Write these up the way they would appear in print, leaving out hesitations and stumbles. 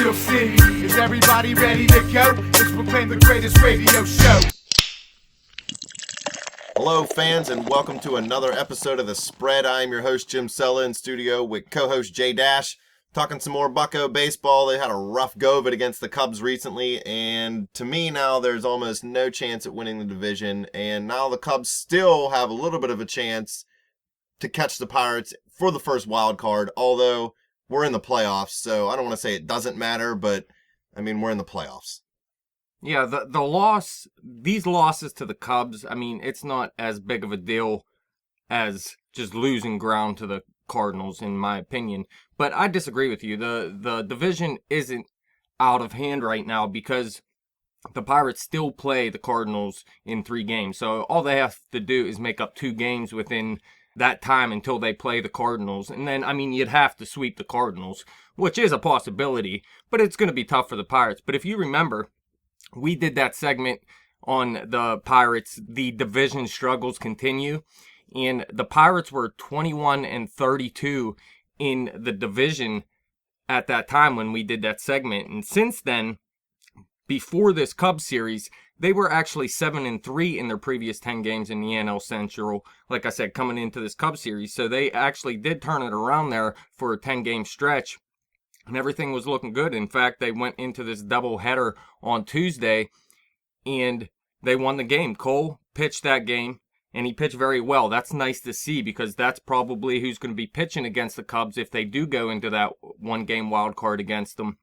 Steel City. Is everybody ready to go? Let's proclaim the greatest radio show. Hello, fans, and welcome to another episode of The Spread. I'm your host, Jim Sella, in studio with co-host Jay Dash. Talking some more Bucco baseball. They had a rough go of it against the Cubs recently, and to me now there's almost no chance at winning the division, and now the Cubs still have a little bit of a chance to catch the Pirates for the first wild card, although we're in the playoffs, so I don't want to say it doesn't matter, but I mean, we're in the playoffs. Yeah, these losses to the Cubs, I mean, it's not as big of a deal as just losing ground to the Cardinals, in my opinion. But I disagree with you. The division isn't out of hand right now because the Pirates still play the Cardinals in 3 games. So all they have to do is make up 2 games within that time until they play the Cardinals. And then, I mean, you'd have to sweep the Cardinals, which is a possibility, but it's going to be tough for the Pirates. But if you remember, we did that segment on the Pirates, the division struggles continue. And the Pirates were 21-32 in the division at that time when we did that segment. And since then, before this Cubs series, they were actually 7-3 in their previous 10 games in the NL Central. Like I said, coming into this Cubs series. So they actually did turn it around there for a 10-game stretch. And everything was looking good. In fact, they went into this doubleheader on Tuesday and they won the game. Cole pitched that game. And he pitched very well. That's nice to see because that's probably who's going to be pitching against the Cubs if they do go into that 1-game wild card against them.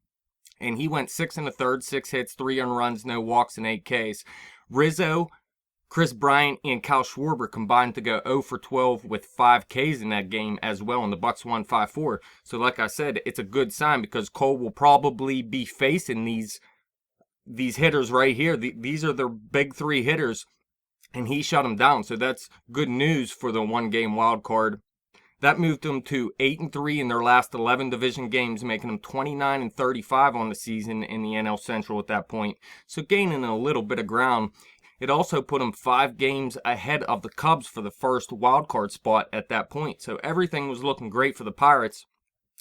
And he went 6 1/3, 6 hits, 3 earned runs, no walks, and 8 Ks. Rizzo, Chris Bryant, and Cal Schwarber combined to go 0 for 12 with 5 Ks in that game as well. And the Bucks won 5-4. So like I said, it's a good sign because Cole will probably be facing these hitters right here. These are their big 3 hitters. And he shut him down. So that's good news for the 1-game wild card. That moved them to 8-3 in their last 11 division games, making them 29-35 on the season in the NL Central at that point. So gaining a little bit of ground. It also put them 5 games ahead of the Cubs for the first wild card spot at that point. So everything was looking great for the Pirates.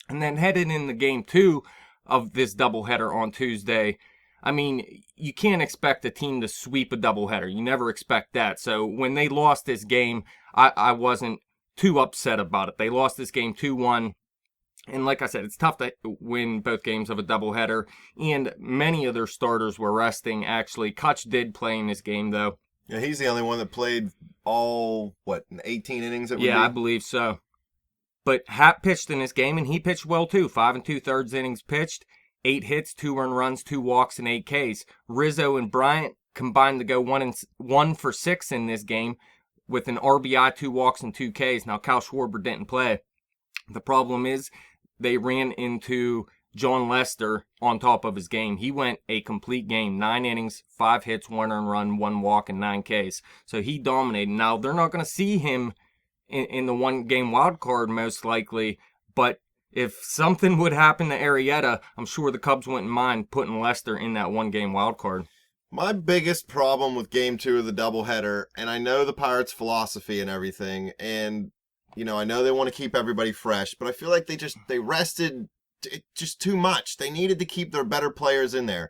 And then headed into game 2 of this doubleheader on Tuesday, I mean, you can't expect a team to sweep a doubleheader. You never expect that. So when they lost this game, I wasn't too upset about it. They lost this game 2-1. And like I said, it's tough to win both games of a doubleheader. And many of their starters were resting, actually. Kutch did play in this game, though. Yeah, he's the only one that played all, 18 innings? Yeah, I believe so. But Happ pitched in this game, and he pitched well, too. 5 2/3 innings pitched. 8 hits, 2 earned runs, 2 walks, and 8 Ks. Rizzo and Bryant combined to go 1 for 6 in this game with an RBI, 2 walks, and 2 Ks. Now, Cal Schwarber didn't play. The problem is they ran into John Lester on top of his game. He went a complete game, 9 innings, 5 hits, 1 earned run, 1 walk, and 9 Ks. So he dominated. Now, they're not going to see him in the 1-game wild card most likely, but if something would happen to Arrieta, I'm sure the Cubs wouldn't mind putting Lester in that 1-game wild card. My biggest problem with game 2 of the doubleheader, and I know the Pirates' philosophy and everything, and, I know they want to keep everybody fresh, but I feel like they rested just too much. They needed to keep their better players in there.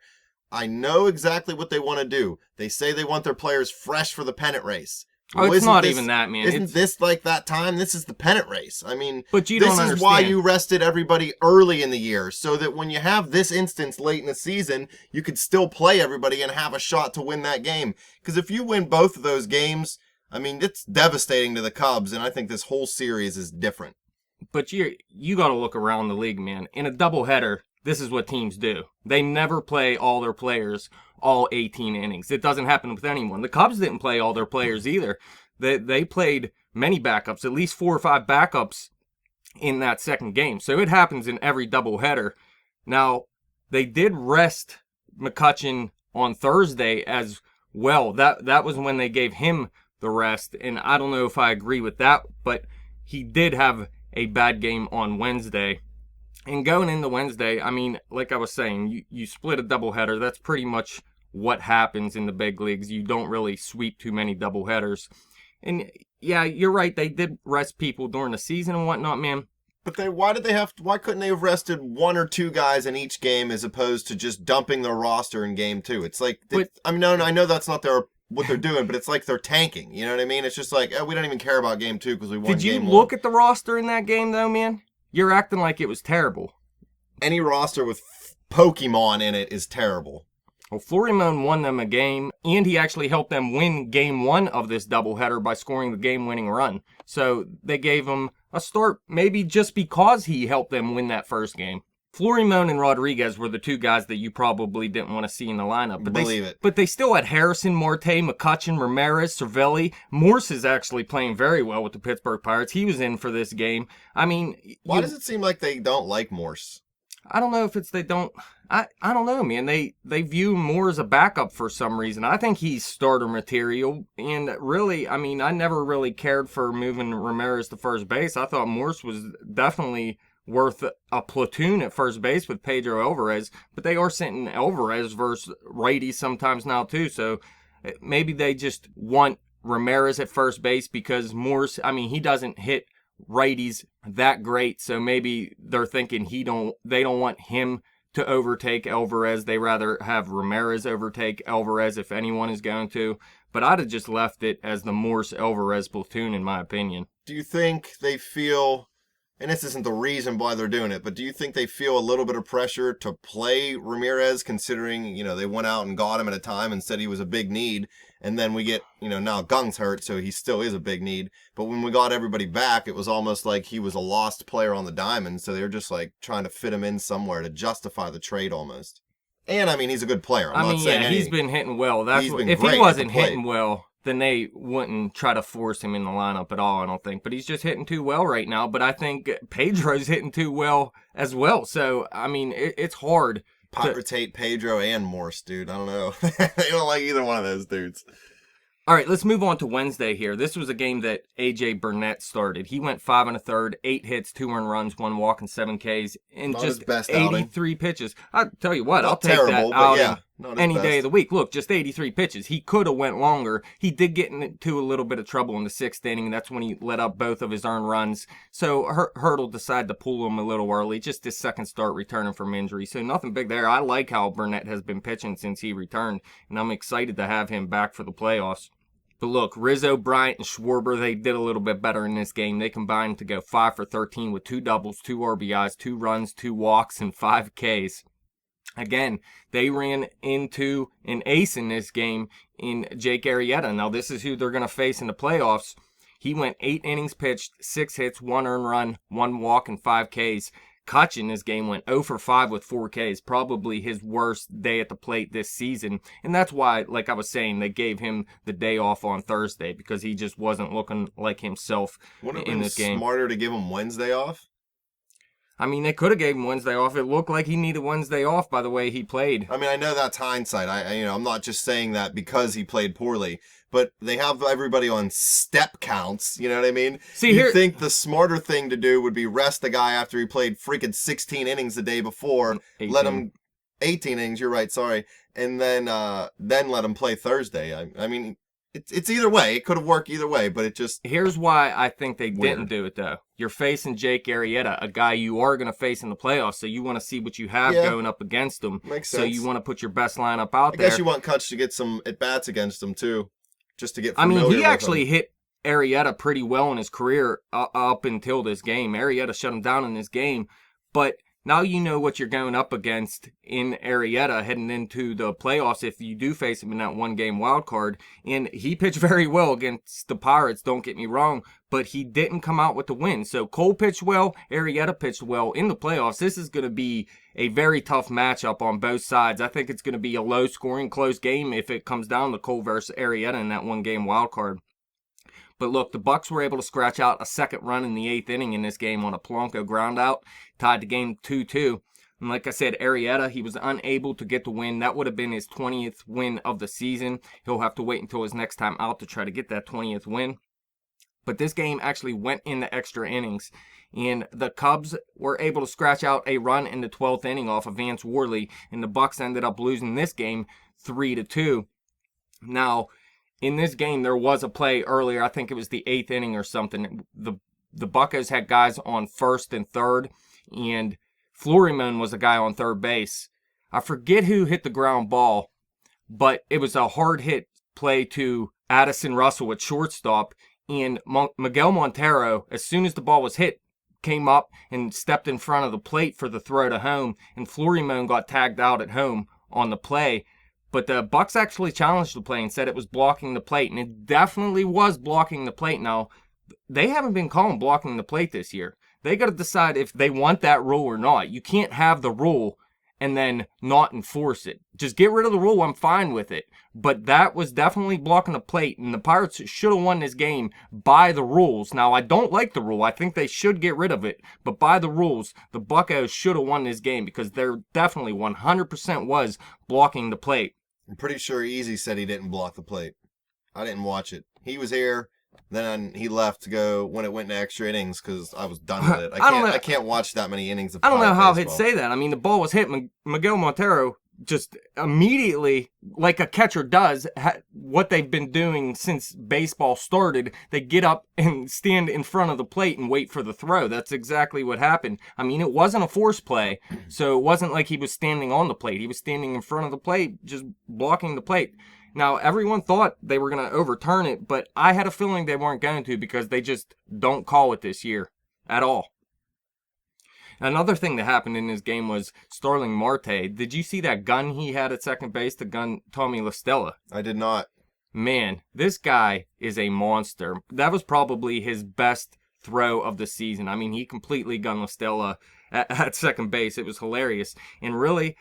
I know exactly what they want to do. They say they want their players fresh for the pennant race. Oh, it's not even that, man. Isn't this like that time? This is the pennant race. I mean, but you don't understand. This is why you rested everybody early in the year, so that when you have this instance late in the season, you could still play everybody and have a shot to win that game. Because if you win both of those games, I mean, it's devastating to the Cubs, and I think this whole series is different. But you got to look around the league, man. In a doubleheader, this is what teams do. They never play all their players all 18 innings. It doesn't happen with anyone. The Cubs didn't play all their players either. They played many backups, at least 4 or 5 backups in that second game. So it happens in every doubleheader. Now, they did rest McCutchen on Thursday as well. That was when they gave him the rest, and I don't know if I agree with that, but he did have a bad game on Wednesday. And going into Wednesday, I mean, like I was saying, you split a doubleheader. That's pretty much what happens in the big leagues. You don't really sweep too many doubleheaders. And yeah, you're right. They did rest people during the season and whatnot, man. But why couldn't they have rested one or two guys in each game as opposed to just dumping their roster in game 2? It's like, I mean, no, I know that's not what they're doing, but it's like they're tanking. You know what I mean? It's just like, we don't even care about game 2 because we won game 1. Did you look at the roster in that game, though, man? You're acting like it was terrible. Any roster with Pokemon in it is terrible. Well, Florimon won them a game, and he actually helped them win game 1 of this doubleheader by scoring the game-winning run. So they gave him a start, maybe just because he helped them win that first game. Florimon and Rodriguez were the two guys that you probably didn't want to see in the lineup. But they still had Harrison, Marte, McCutchen, Ramirez, Cervelli. Morse is actually playing very well with the Pittsburgh Pirates. He was in for this game. I mean... Why does it seem like they don't like Morse? I don't know if it's they don't... I don't know, man. They view Moore as a backup for some reason. I think he's starter material. And really, I mean, I never really cared for moving Ramirez to first base. I thought Morse was definitely worth a platoon at first base with Pedro Alvarez. But they are sending Alvarez versus righties sometimes now, too. So maybe they just want Ramirez at first base because Morse, I mean, he doesn't hit righties that great. So maybe they're thinking they don't want him to overtake Alvarez. They rather have Ramirez overtake Alvarez if anyone is going to. But I'd have just left it as the Morse-Alvarez platoon, in my opinion. Do you think they feel, and this isn't the reason why they're doing it, but do you think they feel a little bit of pressure to play Ramirez, considering, they went out and got him at a time and said he was a big need, and then we get, now Gung's hurt, so he still is a big need. But when we got everybody back, it was almost like he was a lost player on the diamond, so they were just like trying to fit him in somewhere to justify the trade almost. And I mean, he's a good player. He's been hitting well. If he wasn't hitting well, then they wouldn't try to force him in the lineup at all, I don't think. But he's just hitting too well right now. But I think Pedro's hitting too well as well. So, I mean, it's hard. Rotate Pedro and Morse, dude. I don't know. They don't like either one of those dudes. All right, let's move on to Wednesday here. This was a game that A.J. Burnett started. He went 5 1/3, 8 hits, 2 earned runs, 1 walk, and 7 Ks in not just his best 83 outing. Pitches. I'll tell you what, Not I'll take terrible, that out yeah, not any his day best. of the week. Look, just 83 pitches. He could have went longer. He did get into a little bit of trouble in the 6th inning. That's when he let up both of his earned runs. So Hurdle decided to pull him a little early, just his second start returning from injury. So nothing big there. I like how Burnett has been pitching since he returned, and I'm excited to have him back for the playoffs. But look, Rizzo, Bryant, and Schwarber, they did a little bit better in this game. They combined to go 5 for 13 with 2 doubles, 2 RBIs, 2 runs, 2 walks, and 5 Ks. Again, they ran into an ace in this game in Jake Arrieta. Now, this is who they're going to face in the playoffs. He went 8 innings pitched, 6 hits, 1 earned run, 1 walk, and 5 Ks. Kutch in this game went 0 for 5 with 4 Ks, probably his worst day at the plate this season. And that's why, like I was saying, they gave him the day off on Thursday because he just wasn't looking like himself in this game. Wouldn't it have been smarter to give him Wednesday off? I mean, they could have gave him Wednesday off. It looked like he needed Wednesday off by the way he played. I mean, I know that's hindsight. I'm not just saying that because he played poorly, but they have everybody on step counts. You know what I mean? You think the smarter thing to do would be rest the guy after he played freaking 16 innings the day before, 18. let him 18 innings. You're right, sorry, and then let him play Thursday. I mean. It's either way. It could have worked either way, but it just... Here's why I think they didn't do it, though. You're facing Jake Arrieta, a guy you are going to face in the playoffs, so you want to see what you have going up against him. Makes sense. So you want to put your best lineup out there. I guess you want Kutch to get some at-bats against him, too, just to get familiar with him. He actually hit Arrieta pretty well in his career up until this game. Arrieta shut him down in this game, but... Now you know what you're going up against in Arrieta heading into the playoffs if you do face him in that one-game wild card. And he pitched very well against the Pirates, don't get me wrong, but he didn't come out with the win. So Cole pitched well, Arrieta pitched well in the playoffs. This is going to be a very tough matchup on both sides. I think it's going to be a low-scoring, close game if it comes down to Cole versus Arrieta in that one-game wild card. But look, the Bucks were able to scratch out a second run in the 8th inning in this game on a Polanco groundout, tied the game 2-2. And like I said, Arrieta, he was unable to get the win. That would have been his 20th win of the season. He'll have to wait until his next time out to try to get that 20th win. But this game actually went into extra innings. And the Cubs were able to scratch out a run in the 12th inning off of Vance Worley. And the Bucks ended up losing this game 3-2. Now, in this game, there was a play earlier. I think it was the 8th inning or something. The the Buccos had guys on first and third, and Florimon was a guy on third base. I forget who hit the ground ball, but it was a hard hit play to Addison Russell at shortstop, and Miguel Montero, as soon as the ball was hit, came up and stepped in front of the plate for the throw to home, and Florimon got tagged out at home on the play. But the Bucks actually challenged the play and said it was blocking the plate, and it definitely was blocking the plate. Now, they haven't been calling blocking the plate this year. They got to decide if they want that rule or not. You can't have the rule and then not enforce it. Just get rid of the rule. I'm fine with it. But that was definitely blocking the plate, and the Pirates should have won this game by the rules. Now, I don't like the rule. I think they should get rid of it. But by the rules, the Buccos should have won this game because there definitely 100% was blocking the plate. I'm pretty sure Easy said he didn't block the plate. I didn't watch it. He was here. Then he left to go when it went to extra innings because I was done with it. I can't watch that many innings of I don't know how baseball. he'd say that. I mean, the ball was hit. Miguel Montero just immediately, like a catcher does, what they've been doing since baseball started. They get up and stand in front of the plate and wait for the throw. That's exactly what happened. I mean, it wasn't a force play, so it wasn't like he was standing on the plate. He was standing in front of the plate, just blocking the plate. Now, everyone thought they were going to overturn it, but I had a feeling they weren't going to because they just don't call it this year at all. Another thing that happened in this game was Starling Marte. Did you see that gun he had at second base, the gun Tommy La Stella? I did not. Man, this guy is a monster. That was probably his best throw of the season. I mean, he completely gunned La Stella at second base. It was hilarious. And really,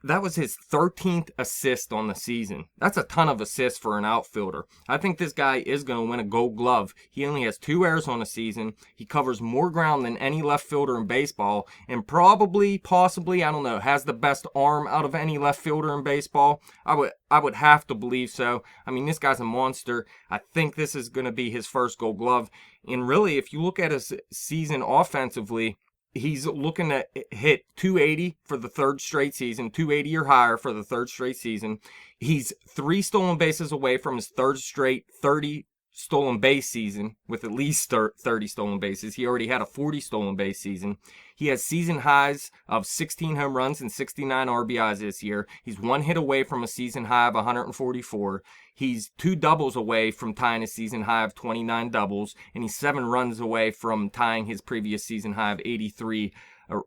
that was his 13th assist on the season. That's a ton of assists for an outfielder. I think this guy is going to win a Gold Glove. He only has 2 errors on the season. He covers more ground than any left fielder in baseball, and possibly, I don't know, has the best arm out of any left fielder in baseball. I would have to believe so. I mean, this guy's a monster. I think this is going to be his first Gold Glove. And really, if you look at his season offensively, he's looking to hit 280 for the third straight season, 280 or higher for the third straight season. He's 3 stolen bases away from his third straight 30 stolen base season with at least 30 stolen bases. He already had a 40 stolen base season. He has season highs of 16 home runs and 69 RBIs this year. He's 1 hit away from a season high of 144. He's 2 doubles away from tying his season high of 29 doubles, and he's 7 runs away from tying his previous season high of 83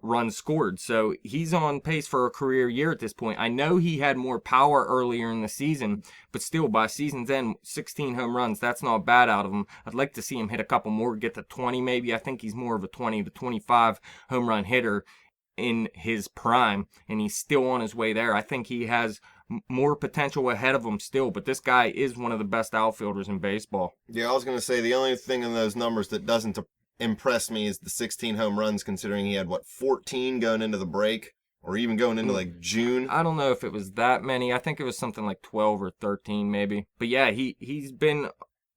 runs scored. So he's on pace for a career year at this point. I know he had more power earlier in the season, but still, by season's end, 16 home runs, that's not bad out of him. I'd like to see him hit a couple more, get to 20 maybe. I think he's more of a 20 to 25 home run hitter in his prime, and he's still on his way there. I think he has more potential ahead of him still, but this guy is one of the best outfielders in baseball. Yeah, I was going to say the only thing in those numbers that doesn't impress me is the 16 home runs, considering he had, 14 going into the break, or even going into, June? I don't know if it was that many. I think it was something like 12 or 13 maybe. But yeah, he's been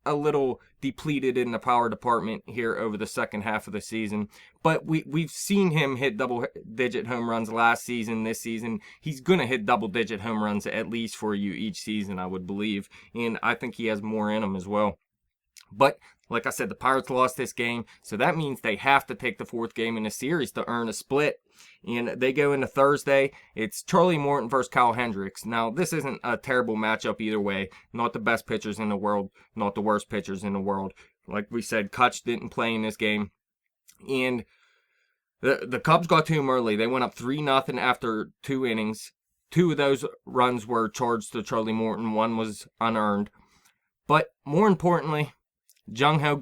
a little depleted in the power department here over the second half of the season. But we've seen him hit double-digit home runs last season, this season. He's going to hit double-digit home runs at least for you each season, I would believe. And I think he has more in him as well. But like I said, the Pirates lost this game, so that means they have to take the 4th game in the series to earn a split. And they go into Thursday. It's Charlie Morton versus Kyle Hendricks. Now, this isn't a terrible matchup either way. Not the best pitchers in the world, not the worst pitchers in the world. Like we said, Kutch didn't play in this game. And the Cubs got to him early. They went up 3-0 after 2 innings. 2 of those runs were charged to Charlie Morton. 1 was unearned. But more importantly, Jung-Ho,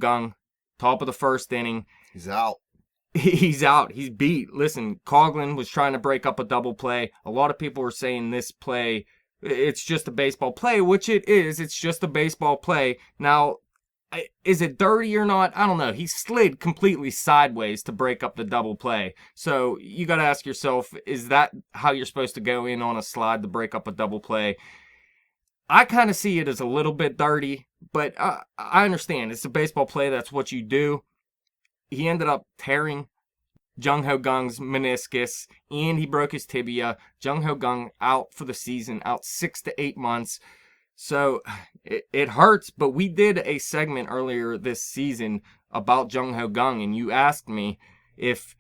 top of the 1st inning. He's out. He's out. He's beat. Listen, Coughlin was trying to break up a double play. A lot of people were saying this play, it's just a baseball play, which it is. It's just a baseball play. Now, is it dirty or not? I don't know. He slid completely sideways to break up the double play. So you got to ask yourself, is that how you're supposed to go in on a slide to break up a double play? I kind of see it as a little bit dirty, but I understand. It's a baseball play. That's what you do. He ended up tearing Jung-Ho Kang's meniscus, and he broke his tibia. Jung-Ho Kang out for the season, out 6 to 8 months. So it hurts, but we did a segment earlier this season about Jung-Ho Kang, and you asked me if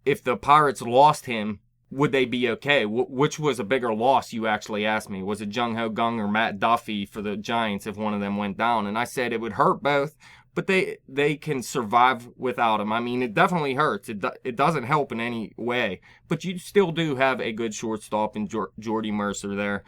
the Pirates lost him, would they be okay? Which was a bigger loss, you actually asked me. Was it Jung-Ho Kang or Matt Duffy for the Giants if one of them went down? And I said it would hurt both, but they can survive without him. I mean, it definitely hurts. It doesn't help in any way. But you still do have a good shortstop in Jordy Mercer there.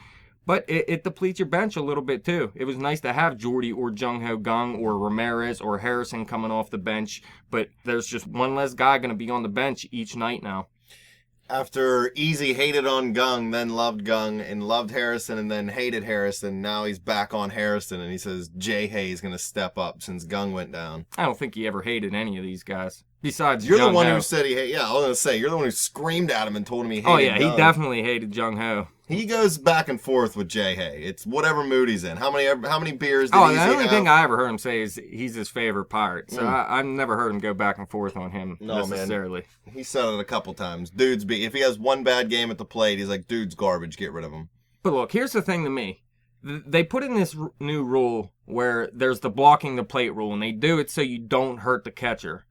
But it depletes your bench a little bit, too. It was nice to have Jordy or Jung-Ho Kang or Ramirez or Harrison coming off the bench. But there's just one less guy going to be on the bench each night now. After Easy hated on Gung, then loved Gung, and loved Harrison, and then hated Harrison, now he's back on Harrison, and he says Jay-Hay's going to step up since Gung went down. I don't think he ever hated any of these guys. Besides You're Jung-Ho. the one who said he hated... Yeah, I was going to say, you're the one who screamed at him and told him he hated Gung. He Definitely hated Jung-Ho. He goes back and forth with Jay-Hay. It's whatever mood he's in. How many beers did Easy the only have? thing I ever heard him say is he's his favorite Pirate. So I've never heard him go back and forth on him necessarily. Man. He said it a couple times. If he has one bad game at the plate, he's like, dude's garbage, get rid of him. But look, here's the thing to me. They put in this new rule where there's the blocking the plate rule, and they do it so you don't hurt the catcher.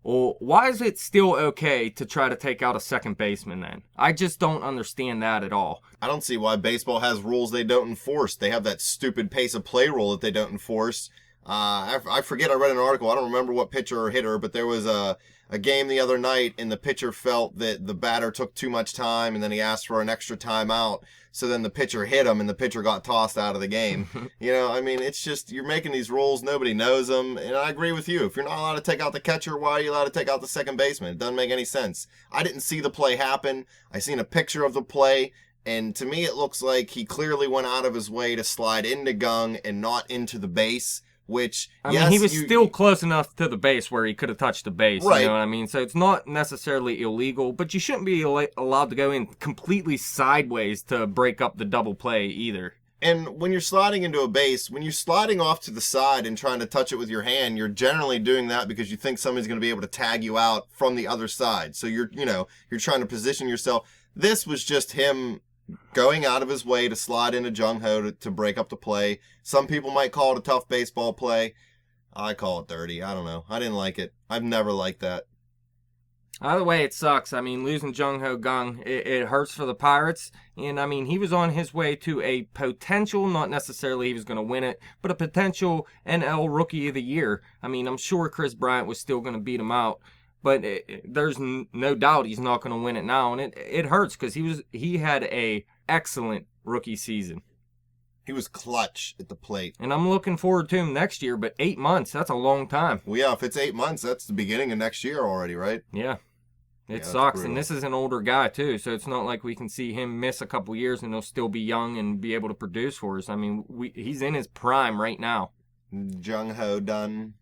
Well, why is it still okay to try to take out a second baseman then? I just don't understand that at all. I don't see why baseball has rules they don't enforce. They have that stupid pace of play rule that they don't enforce. I forget, I read an article, I don't remember what pitcher or hitter, but there was a game the other night and the pitcher felt that the batter took too much time and then he asked for an extra timeout. So then the pitcher hit him and the pitcher got tossed out of the game. I mean, it's just, you're making these rules, nobody knows them. And I agree with you. If you're not allowed to take out the catcher, why are you allowed to take out the second baseman? It doesn't make any sense. I didn't see the play happen. I seen a picture of the play. And to me, it looks like he clearly went out of his way to slide into Gung and not into the base. Which, I mean, he was still close enough to the base where he could have touched the base, right. You know what I mean? So it's not necessarily illegal, but you shouldn't be allowed to go in completely sideways to break up the double play either. And when you're sliding into a base, when you're sliding off to the side and trying to touch it with your hand, you're generally doing that because you think somebody's going to be able to tag you out from the other side. So you're trying to position yourself. This was just him going out of his way to slide into Jung-Ho to break up the play. Some people might call it a tough baseball play. I call it dirty. I don't know. I didn't like it. I've never liked that. Either way, it sucks. I mean, losing Jung-Ho Kang, it hurts for the Pirates. And, I mean, he was on his way to a potential, not necessarily he was going to win it, but a potential NL Rookie of the Year. I mean, I'm sure Chris Bryant was still going to beat him out. But there's no doubt he's not going to win it now. And it hurts because he had a excellent rookie season. He was clutch at the plate. And I'm looking forward to him next year, but 8 months, that's a long time. Well, yeah, if it's 8 months, that's the beginning of next year already, right? Yeah. It sucks. And this is an older guy, too. So it's not like we can see him miss a couple years and he'll still be young and be able to produce for us. I mean, he's in his prime right now. Jung-Ho done.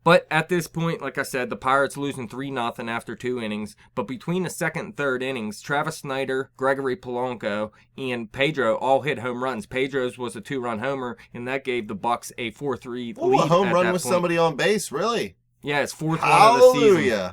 But at this point, like I said, the Pirates losing 3-0 after 2 innings. But between the second and third innings, Travis Snyder, Gregory Polanco, and Pedro all hit home runs. Pedro's was a 2-run homer, and that gave the Bucks a 4-3 lead. A home run with somebody on base, really? Yeah, his fourth Hallelujah. one of the season.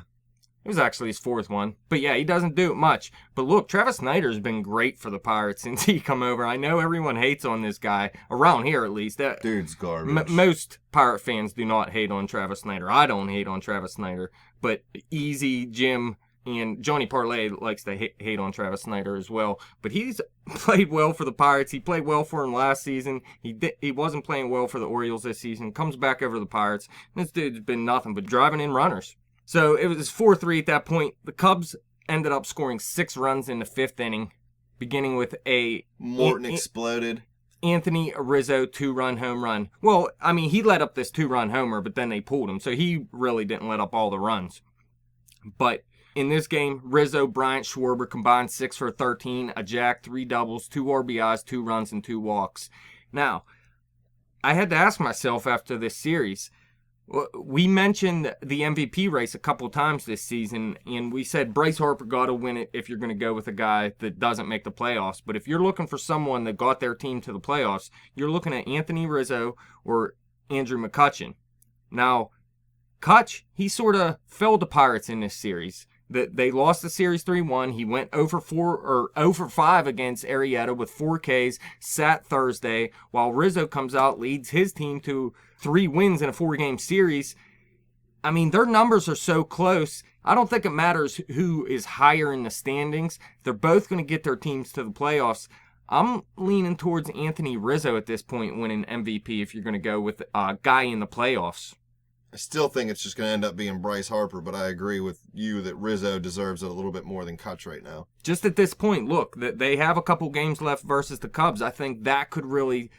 It was actually his fourth one. But yeah, he doesn't do it much. But look, Travis Snyder's been great for the Pirates since he come over. I know everyone hates on this guy, around here at least. Dude's garbage. Most Pirate fans do not hate on Travis Snyder. I don't hate on Travis Snyder. But Easy, Jim, and Johnny Parlay likes to hate on Travis Snyder as well. But he's played well for the Pirates. He played well for him last season. He wasn't playing well for the Orioles this season. Comes back over to the Pirates. And this dude's been nothing but driving in runners. So it was 4-3 at that point. The Cubs ended up scoring 6 runs in the 5th inning, beginning with a Morton exploded. Anthony Rizzo 2-run home run. Well, I mean, he let up this 2-run homer, but then they pulled him. So he really didn't let up all the runs. But in this game, Rizzo, Bryant, Schwarber combined 6 for 13, a jack, 3 doubles, 2 RBIs, 2 runs, and 2 walks. Now, I had to ask myself after this series, we mentioned the MVP race a couple times this season, and we said Bryce Harper got to win it if you're going to go with a guy that doesn't make the playoffs. But if you're looking for someone that got their team to the playoffs, you're looking at Anthony Rizzo or Andrew McCutchen. Now, Kutch, he sort of fell to Pirates in this series. They lost the series 3-1. He went 0-5 against Arrieta with 4 Ks, sat Thursday, while Rizzo comes out, leads his team to 3 wins in a 4-game series. I mean, their numbers are so close. I don't think it matters who is higher in the standings. They're both going to get their teams to the playoffs. I'm leaning towards Anthony Rizzo at this point winning MVP if you're going to go with a guy in the playoffs. I still think it's just going to end up being Bryce Harper, but I agree with you that Rizzo deserves it a little bit more than Kutch right now. Just at this point, look, they have a couple games left versus the Cubs. I think that could really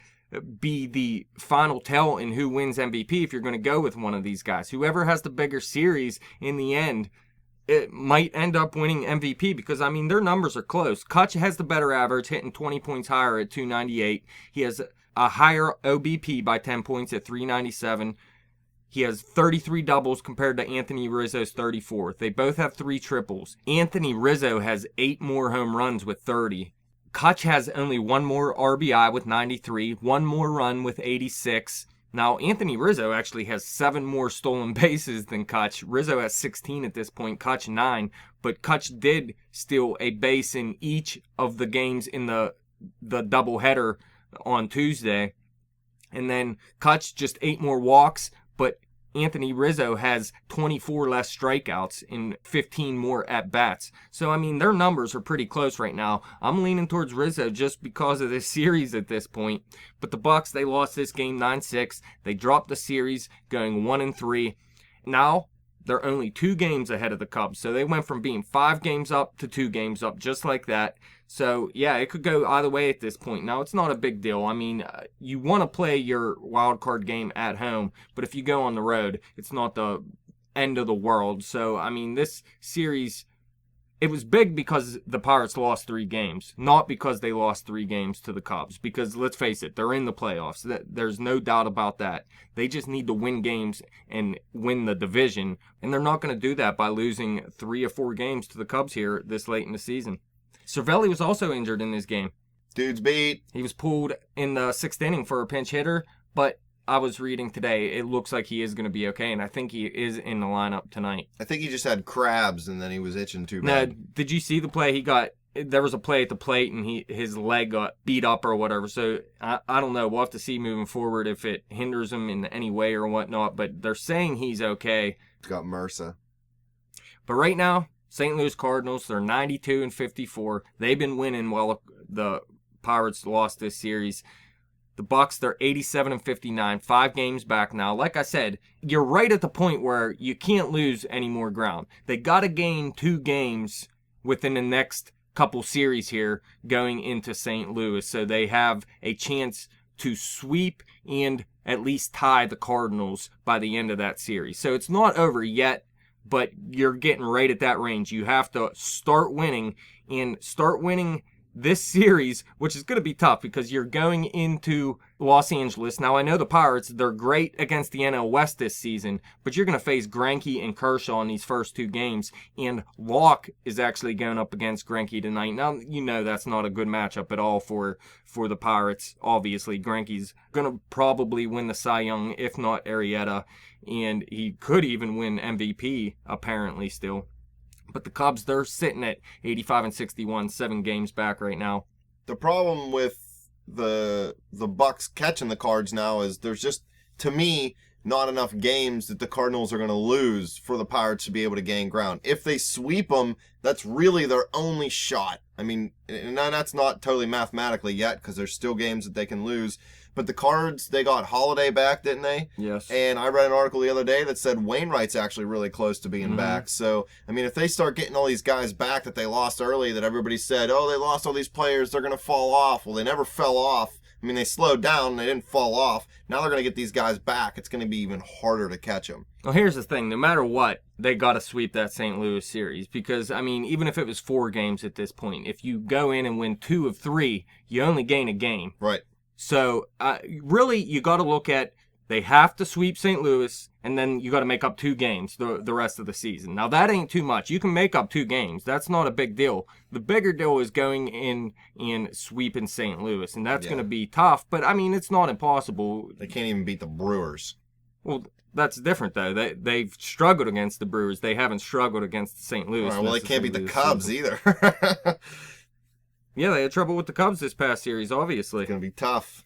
be the final tell in who wins MVP if you're going to go with one of these guys. Whoever has the bigger series in the end, it might end up winning MVP because, I mean, their numbers are close. Kutch has the better average, hitting 20 points higher at 298. He has a higher OBP by 10 points at 397. He has 33 doubles compared to Anthony Rizzo's 34. They both have 3 triples. Anthony Rizzo has 8 more home runs with 30. Kutch has only 1 more RBI with 93, 1 more run with 86. Now, Anthony Rizzo actually has 7 more stolen bases than Kutch. Rizzo has 16 at this point, Kutch 9. But Kutch did steal a base in each of the games in the doubleheader on Tuesday. And then Kutch just 8 more walks, but Anthony Rizzo has 24 less strikeouts and 15 more at-bats. So, I mean, their numbers are pretty close right now. I'm leaning towards Rizzo just because of this series at this point. But the Bucks, they lost this game 9-6. They dropped the series going 1-3. Now, they're only 2 games ahead of the Cubs. So they went from being 5 games up to 2 games up just like that. So, yeah, it could go either way at this point. Now, it's not a big deal. I mean, you want to play your wild card game at home, but if you go on the road, it's not the end of the world. So, I mean, this series, it was big because the Pirates lost 3 games, not because they lost 3 games to the Cubs. Because, let's face it, they're in the playoffs. There's no doubt about that. They just need to win games and win the division, and they're not going to do that by losing 3 or 4 games to the Cubs here this late in the season. Cervelli was also injured in this game. Dude's beat. He was pulled in the 6th inning for a pinch hitter, but I was reading today, it looks like he is going to be okay, and I think he is in the lineup tonight. I think he just had crabs, and then he was itching too Now, bad. did you see the play? There was a play at the plate, and his leg got beat up or whatever, so I don't know. We'll have to see moving forward if it hinders him in any way or whatnot, but they're saying he's okay. He's got MRSA. But right now, St. Louis Cardinals, they're 92-54. They've been winning while the Pirates lost this series. The Bucks, they're 87-59, 5 games back now. Like I said, you're right at the point where you can't lose any more ground. They got to gain 2 games within the next couple series here going into St. Louis, so they have a chance to sweep and at least tie the Cardinals by the end of that series. So it's not over yet, but you're getting right at that range. You have to start winning this series, which is going to be tough because you're going into Los Angeles. Now, I know the Pirates, they're great against the NL West this season, but you're going to face Greinke and Kershaw in these first 2 games, and Locke is actually going up against Greinke tonight. Now, you know that's not a good matchup at all for the Pirates. Obviously, Greinke's going to probably win the Cy Young, if not Arrieta, and he could even win MVP, apparently, still. But the Cubs, they're sitting at 85-61, 7 games back right now. The problem with the Bucks catching the Cards now is there's just, to me, not enough games that the Cardinals are going to lose for the Pirates to be able to gain ground. If they sweep them, that's really their only shot. I mean, and that's not totally mathematically yet because there's still games that they can lose. But the Cards, they got Holiday back, didn't they? Yes. And I read an article the other day that said Wainwright's actually really close to being back. So, I mean, if they start getting all these guys back that they lost early, that everybody said, oh, they lost all these players, they're going to fall off. Well, they never fell off. I mean, they slowed down, they didn't fall off. Now they're going to get these guys back. It's going to be even harder to catch them. Well, here's the thing. No matter what, they got to sweep that St. Louis series because, I mean, even if it was 4 games at this point, if you go in and win 2 of 3, you only gain a game. Right. So, really, you got to look at they have to sweep St. Louis, and then you got to make up 2 games the rest of the season. Now, that ain't too much. You can make up 2 games. That's not a big deal. The bigger deal is going in and sweeping St. Louis, and that's going to be tough. But, I mean, it's not impossible. They can't even beat the Brewers. Well, that's different, though. They've struggled against the Brewers. They haven't struggled against St. Louis. Right, well, they can't beat the Cubs either. Yeah, they had trouble with the Cubs this past series, obviously. It's going to be tough.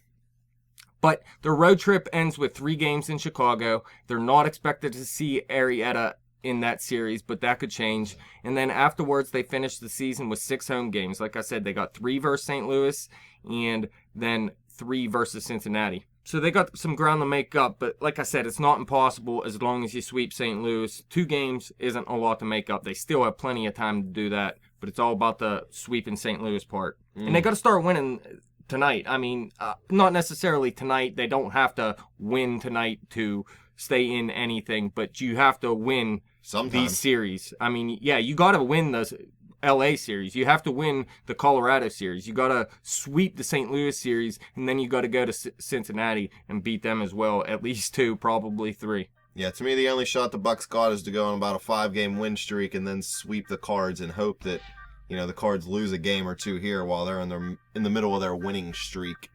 But their road trip ends with 3 games in Chicago. They're not expected to see Arrieta in that series, but that could change. And then afterwards, they finished the season with 6 home games. Like I said, they got 3 versus St. Louis and then 3 versus Cincinnati. So they got some ground to make up, but like I said, it's not impossible as long as you sweep St. Louis. 2 games isn't a lot to make up. They still have plenty of time to do that, but it's all about the sweeping St. Louis part. And they got to start winning tonight. I mean, not necessarily tonight. They don't have to win tonight to stay in anything, but you have to win these series. I mean, yeah, you got to win the LA series. You have to win the Colorado series. You got to sweep the St. Louis series, and then you got to go to Cincinnati and beat them as well. At least 2, probably 3. Yeah, to me, the only shot the Bucks got is to go on about a 5-game win streak and then sweep the Cards and hope that, the Cards lose a game or 2 here while they're in the middle of their winning streak.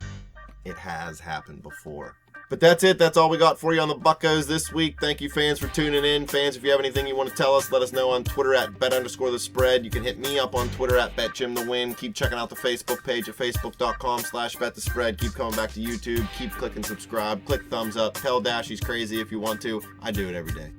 It has happened before. But that's it. That's all we got for you on the Buccos this week. Thank you, fans, for tuning in. Fans, if you have anything you want to tell us, let us know on Twitter at bet_the_spread. You can hit me up on Twitter at betjimthewin. Keep checking out the Facebook page at facebook.com/betthespread. Keep coming back to YouTube. Keep clicking subscribe. Click thumbs up. Tell Dash he's crazy if you want to. I do it every day.